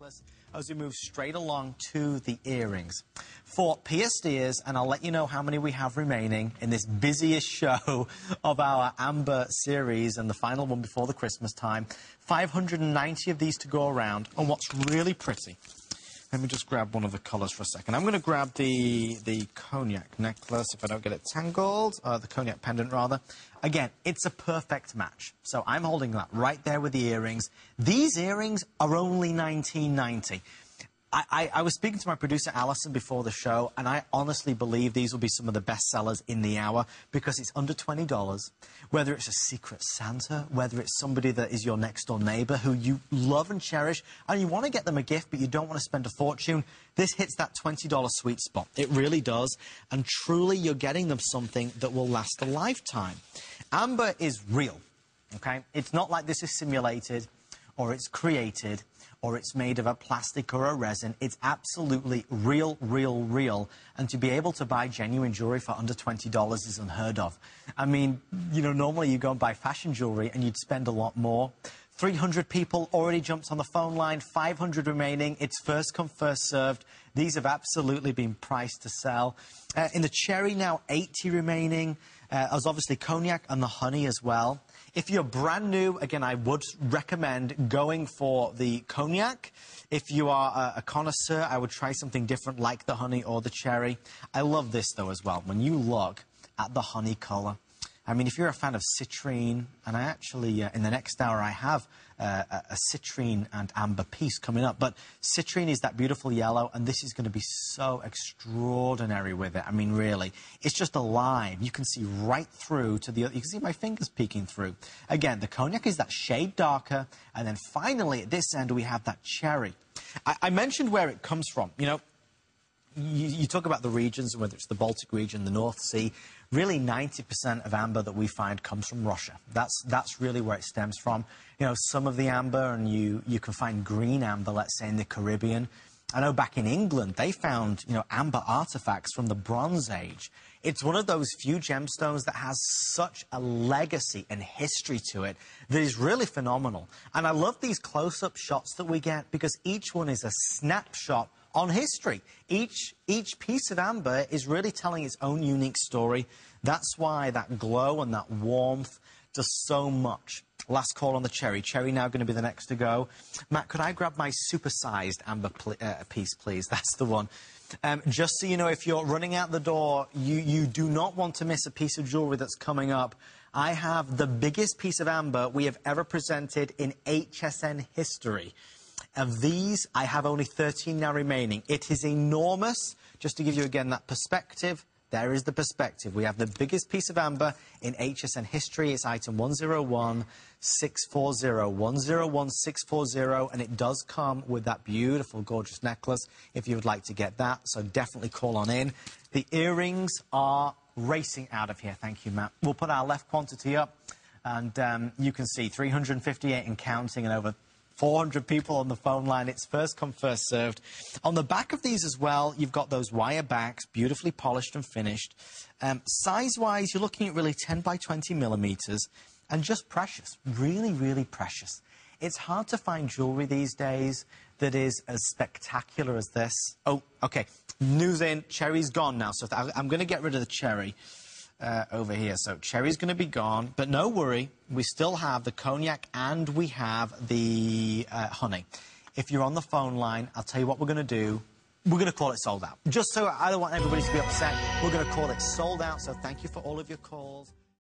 necklace as we move straight along to the earrings. For pierced ears, and I'll let you know how many we have remaining in this busiest show of our Amber series and the final one before the Christmas time. 590 of these to go around, and what's really pretty... Let me just grab one of the colours for a second. I'm going to grab the cognac necklace, if I don't get it tangled. The cognac pendant, rather. Again, it's a perfect match. So I'm holding that right there with the earrings. These earrings are only $19.90. I was speaking to my producer, Alison, before the show, and I honestly believe these will be some of the best sellers in the hour because it's under $20. Whether it's a secret Santa, whether it's somebody that is your next-door neighbour who you love and cherish, and you want to get them a gift, but you don't want to spend a fortune, this hits that $20 sweet spot. It really does, and truly you're getting them something that will last a lifetime. Amber is real, okay? It's not like this is simulated or it's created, or it's made of a plastic or a resin. It's absolutely real, real, real. And to be able to buy genuine jewellery for under $20 is unheard of. I mean, you know, normally you go and buy fashion jewellery and you'd spend a lot more. 300 people already jumped on the phone line, 500 remaining. It's first come, first served. These have absolutely been priced to sell. In the cherry now, 80 remaining. There's obviously cognac and the honey as well. If you're brand new, again, I would recommend going for the cognac. If you are a connoisseur, I would try something different like the honey or the cherry. I love this, though, as well. When you look at the honey colour, I mean, if you're a fan of citrine, and I actually, in the next hour, I have a citrine and amber piece coming up, but citrine is that beautiful yellow, and this is going to be so extraordinary with it. I mean, really, it's just alive. You can see right through to the... You can see my fingers peeking through. Again, the cognac is that shade darker, and then finally, at this end, we have that cherry. I mentioned where it comes from. You know, you talk about the regions, whether it's the Baltic region, the North Sea. Really, 90% of amber that we find comes from Russia. That's really where it stems from. You know, some of the amber, and you can find green amber, let's say, in the Caribbean. I know back in England, they found, you know, amber artifacts from the Bronze Age. It's one of those few gemstones that has such a legacy and history to it that is really phenomenal. And I love these close-up shots that we get because each one is a snapshot on history. Each piece of amber is really telling its own unique story. That's why that glow and that warmth does so much. Last call on the cherry. Cherry now going to be the next to go. Matt, could I grab my super-sized amber piece, please? That's the one. Just so you know, if you're running out the door, you do not want to miss a piece of jewellery that's coming up. I have the biggest piece of amber we have ever presented in HSN history. Of these, I have only 13 now remaining. It is enormous. Just to give you, again, that perspective, there is the perspective. We have the biggest piece of amber in HSN history. It's item 101640, 101640, and it does come with that beautiful, gorgeous necklace if you would like to get that. So definitely call on in. The earrings are racing out of here. Thank you, Matt. We'll put our left quantity up, and you can see 358 and counting, and over 400 people on the phone line. It's first come, first served. On the back of these as well, you've got those wire backs, beautifully polished and finished. Size-wise, you're looking at really 10 by 20 millimetres, and just precious. Really, really precious. It's hard to find jewellery these days that is as spectacular as this. Oh, OK. News in. Cherry's gone now, so I'm going to get rid of the cherry. Over here. So cherry's going to be gone, but no worry, we still have the cognac and we have the honey. If you're on the phone line, I'll tell you what we're going to do. We're going to call it sold out. Just so I don't want everybody to be upset, we're going to call it sold out. So thank you for all of your calls.